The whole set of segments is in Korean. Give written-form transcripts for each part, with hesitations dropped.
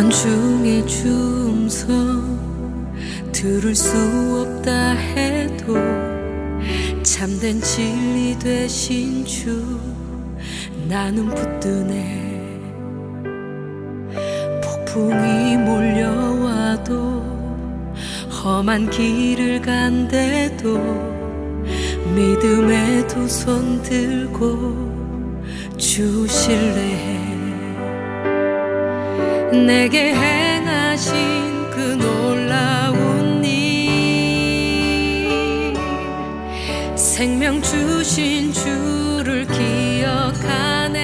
은연중에 주음성 들을 수 없다 해도 참된 진리 되신 주 나는 붙드네. 폭풍이 몰려와도 험한 길을 간대도 믿음의 두 손 들고 주 신뢰해. 내게 행하신 그 놀라운 일, 생명 주신 주를 기억하네.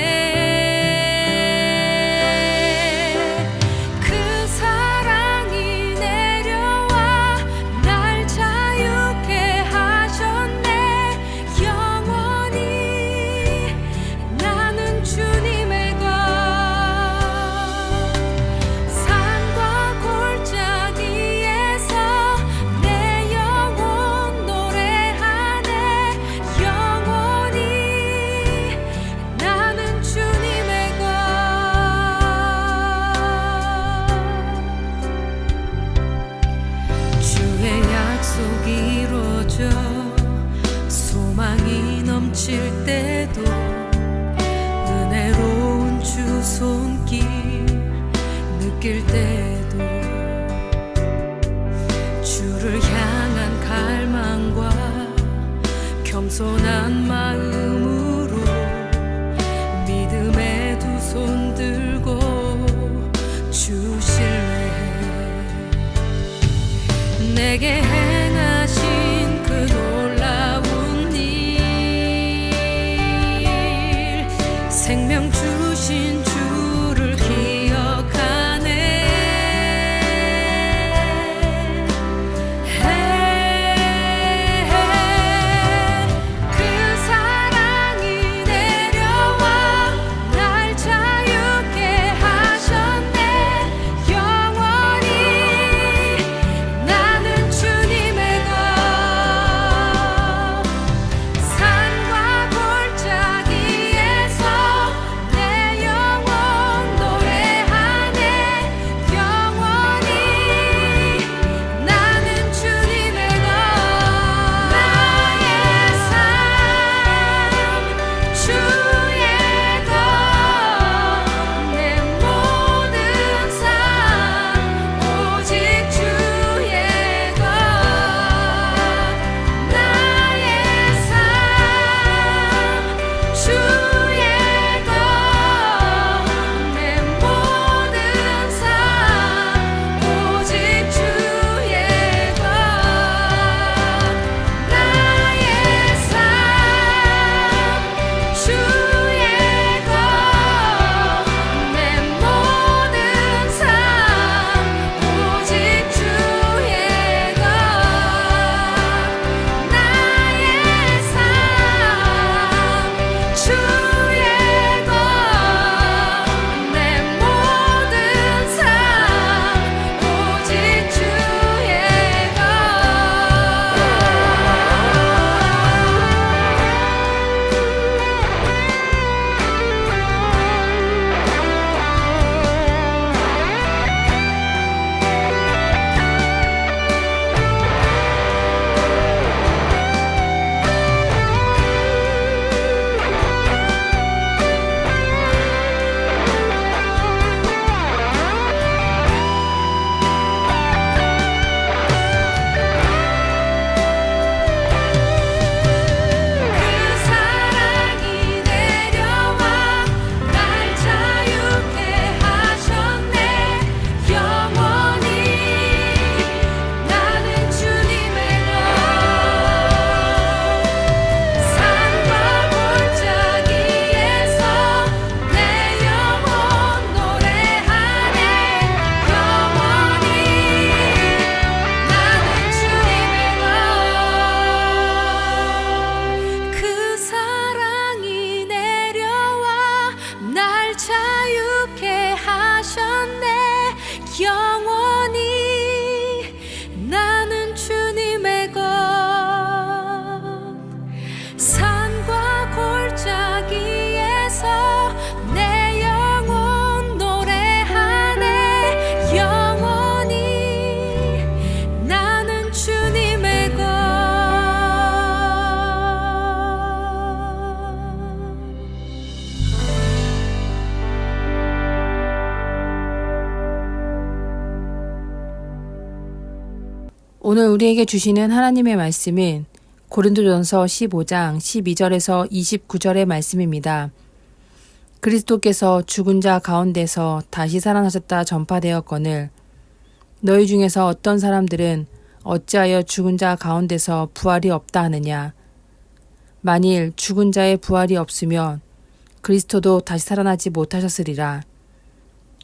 그 사랑이 내려와 날 자유케 하셨네. 영원히 나는 주님의 것. 산과 골짜기에서 내 영혼 노래하네. 영원히 나는 주님의 것. 주의 약속이 이루어져 소망이 넘칠 때도 은혜로운 주 손길 느낄 때도 주를 향한 갈망과 겸손한 마음으로 믿음의 두 손 들고 주 신뢰해. 내게 행하신 그 놀라운 일, 생명 주신 주를 기억하네. 오늘 우리에게 주시는 하나님의 말씀은 고린도전서 15장 12절에서 29절의 말씀입니다. 그리스도께서 죽은 자 가운데서 다시 살아나셨다 전파되었거늘 너희 중에서 어떤 사람들은 어찌하여 죽은 자 가운데서 부활이 없다 하느냐. 만일 죽은 자의 부활이 없으면 그리스도도 다시 살아나지 못하셨으리라.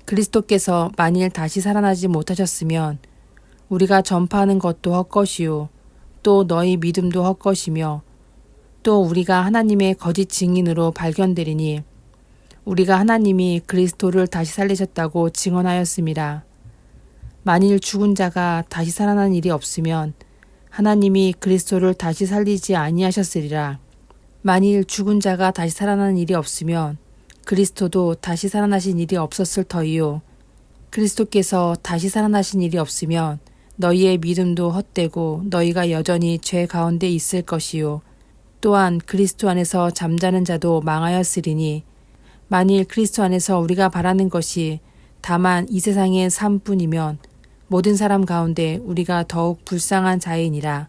그리스도께서 만일 다시 살아나지 못하셨으면 우리가 전파하는 것도 헛것이요 또 너희 믿음도 헛것이며 또 우리가 하나님의 거짓 증인으로 발견되리니 우리가 하나님이 그리스도를 다시 살리셨다고 증언하였음이라. 만일 죽은 자가 다시 살아난 일이 없으면 하나님이 그리스도를 다시 살리지 아니하셨으리라. 만일 죽은 자가 다시 살아난 일이 없으면 그리스도도 다시 살아나신 일이 없었을 터이요. 그리스도께서 다시 살아나신 일이 없으면 너희의 믿음도 헛되고 너희가 여전히 죄 가운데 있을 것이요. 또한 그리스도 안에서 잠자는 자도 망하였으리니 만일 그리스도 안에서 우리가 바라는 것이 다만 이 세상의 삶뿐이면 모든 사람 가운데 우리가 더욱 불쌍한 자이니라.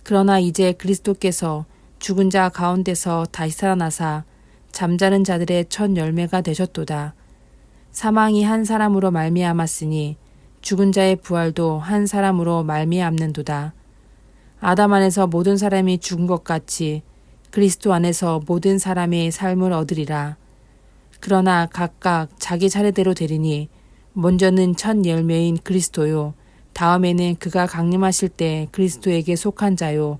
그러나 이제 그리스도께서 죽은 자 가운데서 다시 살아나사 잠자는 자들의 첫 열매가 되셨도다. 사망이 한 사람으로 말미암았으니 죽은 자의 부활도 한 사람으로 말미암는도다. 아담 안에서 모든 사람이 죽은 것 같이 그리스도 안에서 모든 사람의 삶을 얻으리라. 그러나 각각 자기 차례대로 되리니 먼저는 첫 열매인 그리스도요 다음에는 그가 강림하실 때 그리스도에게 속한 자요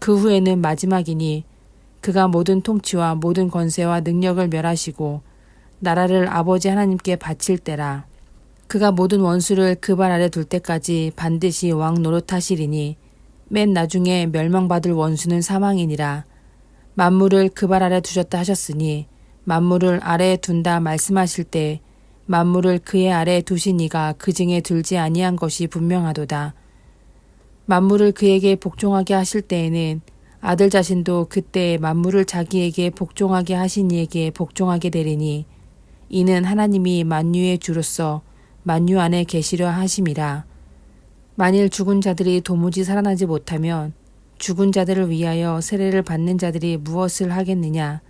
그 후에는 마지막이니 그가 모든 통치와 모든 권세와 능력을 멸하시고 나라를 아버지 하나님께 바칠 때라. 그가 모든 원수를 그 발 아래 둘 때까지 반드시 왕 노릇하시리니 맨 나중에 멸망받을 원수는 사망이니라. 만물을 그 발 아래 두셨다 하셨으니 만물을 아래에 둔다 말씀하실 때 만물을 그의 아래에 두신 이가 그 증에 들지 아니한 것이 분명하도다. 만물을 그에게 복종하게 하실 때에는 아들 자신도 그때 만물을 자기에게 복종하게 하신 이에게 복종하게 되리니 이는 하나님이 만유의 주로서 만유 안에 계시려 하심이라. 만일 죽은 자들이 도무지 살아나지 못하면 죽은 자들을 위하여 세례를 받는 자들이 무엇을 하겠느냐.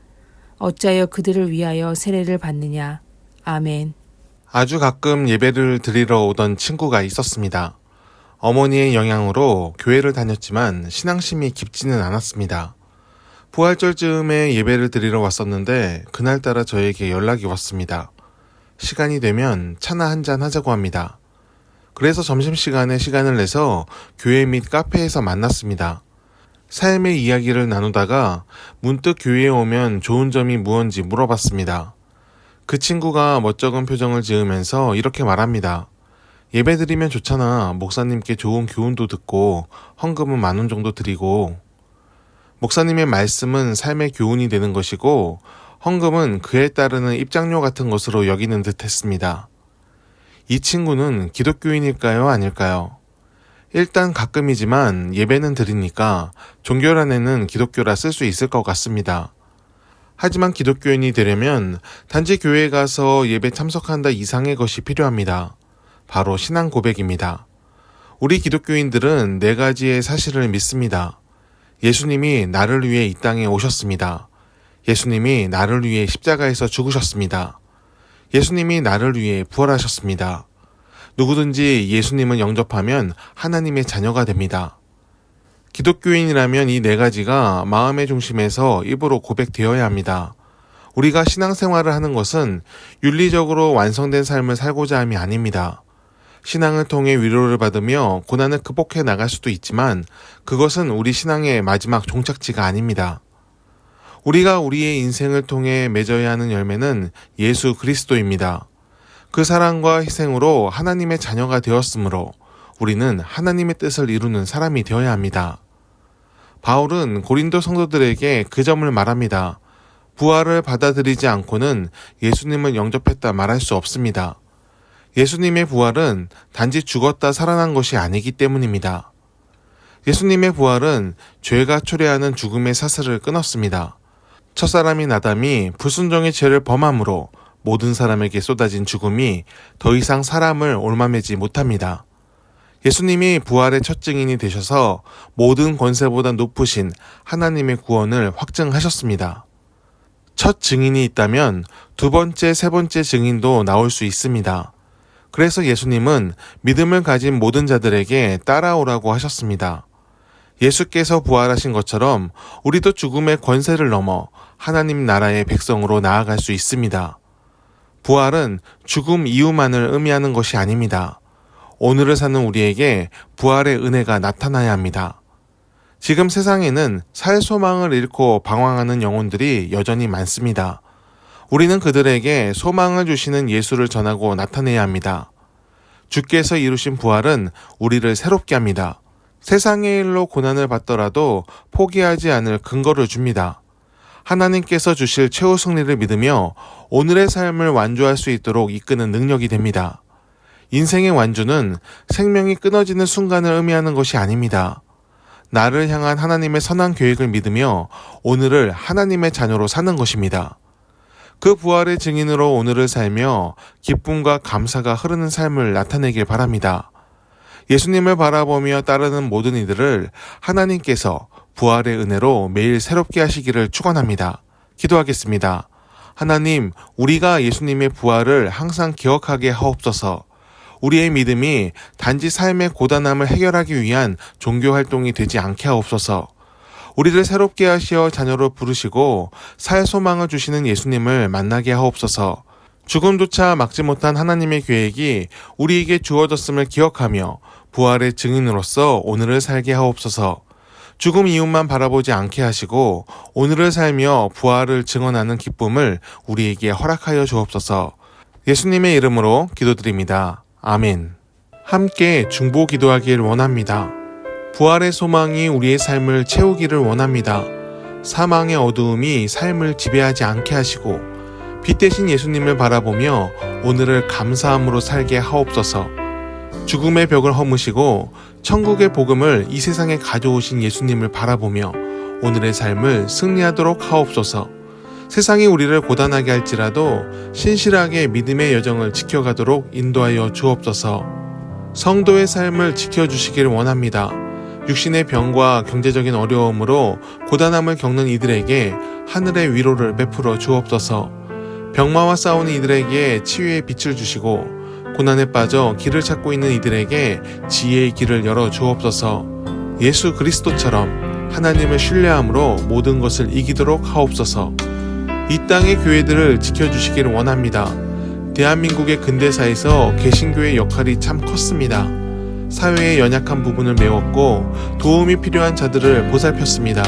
어찌하여 그들을 위하여 세례를 받느냐. 아멘. 아주 가끔 예배를 드리러 오던 친구가 있었습니다. 어머니의 영향으로 교회를 다녔지만 신앙심이 깊지는 않았습니다. 부활절쯤에 예배를 드리러 왔었는데 그날따라 저에게 연락이 왔습니다. 시간이 되면 차나 한잔 하자고 합니다. 그래서 점심시간에 시간을 내서 교회 및 카페에서 만났습니다. 삶의 이야기를 나누다가 문득 교회에 오면 좋은 점이 무언지 물어봤습니다. 그 친구가 멋쩍은 표정을 지으면서 이렇게 말합니다. 예배드리면 좋잖아. 목사님께 좋은 교훈도 듣고 헌금은 10,000원 정도 드리고. 목사님의 말씀은 삶의 교훈이 되는 것이고 헌금은 그에 따르는 입장료 같은 것으로 여기는 듯 했습니다. 이 친구는 기독교인일까요? 아닐까요? 일단 가끔이지만 예배는 드리니까 종교란에는 기독교라 쓸 수 있을 것 같습니다. 하지만 기독교인이 되려면 단지 교회에 가서 예배 참석한다 이상의 것이 필요합니다. 바로 신앙 고백입니다. 우리 기독교인들은 4가지의 사실을 믿습니다. 예수님이 나를 위해 이 땅에 오셨습니다. 예수님이 나를 위해 십자가에서 죽으셨습니다. 예수님이 나를 위해 부활하셨습니다. 누구든지 예수님을 영접하면 하나님의 자녀가 됩니다. 기독교인이라면 이 4가지가 마음의 중심에서 입으로 고백되어야 합니다. 우리가 신앙생활을 하는 것은 윤리적으로 완성된 삶을 살고자 함이 아닙니다. 신앙을 통해 위로를 받으며 고난을 극복해 나갈 수도 있지만 그것은 우리 신앙의 마지막 종착지가 아닙니다. 우리가 우리의 인생을 통해 맺어야 하는 열매는 예수 그리스도입니다. 그 사랑과 희생으로 하나님의 자녀가 되었으므로 우리는 하나님의 뜻을 이루는 사람이 되어야 합니다. 바울은 고린도 성도들에게 그 점을 말합니다. 부활을 받아들이지 않고는 예수님을 영접했다 말할 수 없습니다. 예수님의 부활은 단지 죽었다 살아난 것이 아니기 때문입니다. 예수님의 부활은 죄가 초래하는 죽음의 사슬을 끊었습니다. 첫사람인 아담이 불순종의 죄를 범함으로 모든 사람에게 쏟아진 죽음이 더 이상 사람을 옮아매지 못합니다. 예수님이 부활의 첫 증인이 되셔서 모든 권세보다 높으신 하나님의 구원을 확증하셨습니다. 첫 증인이 있다면 두 번째, 세 번째 증인도 나올 수 있습니다. 그래서 예수님은 믿음을 가진 모든 자들에게 따라오라고 하셨습니다. 예수께서 부활하신 것처럼 우리도 죽음의 권세를 넘어 하나님 나라의 백성으로 나아갈 수 있습니다. 부활은 죽음 이후만을 의미하는 것이 아닙니다. 오늘을 사는 우리에게 부활의 은혜가 나타나야 합니다. 지금 세상에는 살 소망을 잃고 방황하는 영혼들이 여전히 많습니다. 우리는 그들에게 소망을 주시는 예수를 전하고 나타내야 합니다. 주께서 이루신 부활은 우리를 새롭게 합니다. 세상의 일로 고난을 받더라도 포기하지 않을 근거를 줍니다. 하나님께서 주실 최후 승리를 믿으며 오늘의 삶을 완주할 수 있도록 이끄는 능력이 됩니다. 인생의 완주는 생명이 끊어지는 순간을 의미하는 것이 아닙니다. 나를 향한 하나님의 선한 계획을 믿으며 오늘을 하나님의 자녀로 사는 것입니다. 그 부활의 증인으로 오늘을 살며 기쁨과 감사가 흐르는 삶을 나타내길 바랍니다. 예수님을 바라보며 따르는 모든 이들을 하나님께서 부활의 은혜로 매일 새롭게 하시기를 축원합니다. 기도하겠습니다. 하나님, 우리가 예수님의 부활을 항상 기억하게 하옵소서. 우리의 믿음이 단지 삶의 고단함을 해결하기 위한 종교 활동이 되지 않게 하옵소서. 우리를 새롭게 하시어 자녀로 부르시고 살 소망을 주시는 예수님을 만나게 하옵소서. 죽음조차 막지 못한 하나님의 계획이 우리에게 주어졌음을 기억하며 부활의 증인으로서 오늘을 살게 하옵소서. 죽음 이웃만 바라보지 않게 하시고 오늘을 살며 부활을 증언하는 기쁨을 우리에게 허락하여 주옵소서. 예수님의 이름으로 기도드립니다. 아멘. 함께 중보 기도하길 원합니다. 부활의 소망이 우리의 삶을 채우기를 원합니다. 사망의 어두움이 삶을 지배하지 않게 하시고 빛 대신 예수님을 바라보며 오늘을 감사함으로 살게 하옵소서. 죽음의 벽을 허무시고 천국의 복음을 이 세상에 가져오신 예수님을 바라보며 오늘의 삶을 승리하도록 하옵소서. 세상이 우리를 고단하게 할지라도 신실하게 믿음의 여정을 지켜가도록 인도하여 주옵소서. 성도의 삶을 지켜주시길 원합니다. 육신의 병과 경제적인 어려움으로 고단함을 겪는 이들에게 하늘의 위로를 베풀어 주옵소서. 병마와 싸우는 이들에게 치유의 빛을 주시고 고난에 빠져 길을 찾고 있는 이들에게 지혜의 길을 열어 주옵소서. 예수 그리스도처럼 하나님을 신뢰함으로 모든 것을 이기도록 하옵소서. 이 땅의 교회들을 지켜주시기를 원합니다. 대한민국의 근대사에서 개신교의 역할이 참 컸습니다. 사회의 연약한 부분을 메웠고 도움이 필요한 자들을 보살폈습니다.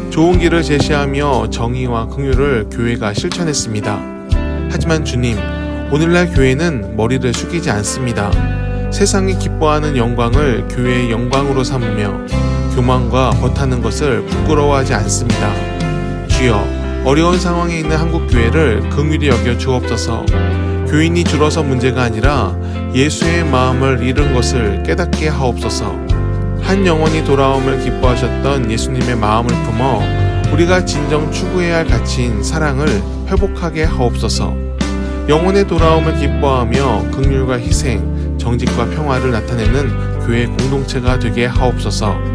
좋은 길을 제시하며 정의와 긍휼을 교회가 실천했습니다. 하지만 주님, 오늘날 교회는 머리를 숙이지 않습니다. 세상이 기뻐하는 영광을 교회의 영광으로 삼으며 교만과 벗하는 것을 부끄러워하지 않습니다. 주여, 어려운 상황에 있는 한국교회를 긍휼히 여겨 주옵소서. 교인이 줄어서 문제가 아니라 예수의 마음을 잃은 것을 깨닫게 하옵소서. 한 영혼이 돌아옴을 기뻐하셨던 예수님의 마음을 품어 우리가 진정 추구해야 할 가치인 사랑을 회복하게 하옵소서. 영혼의 돌아옴을 기뻐하며 긍휼과 희생, 정직과 평화를 나타내는 교회 공동체가 되게 하옵소서.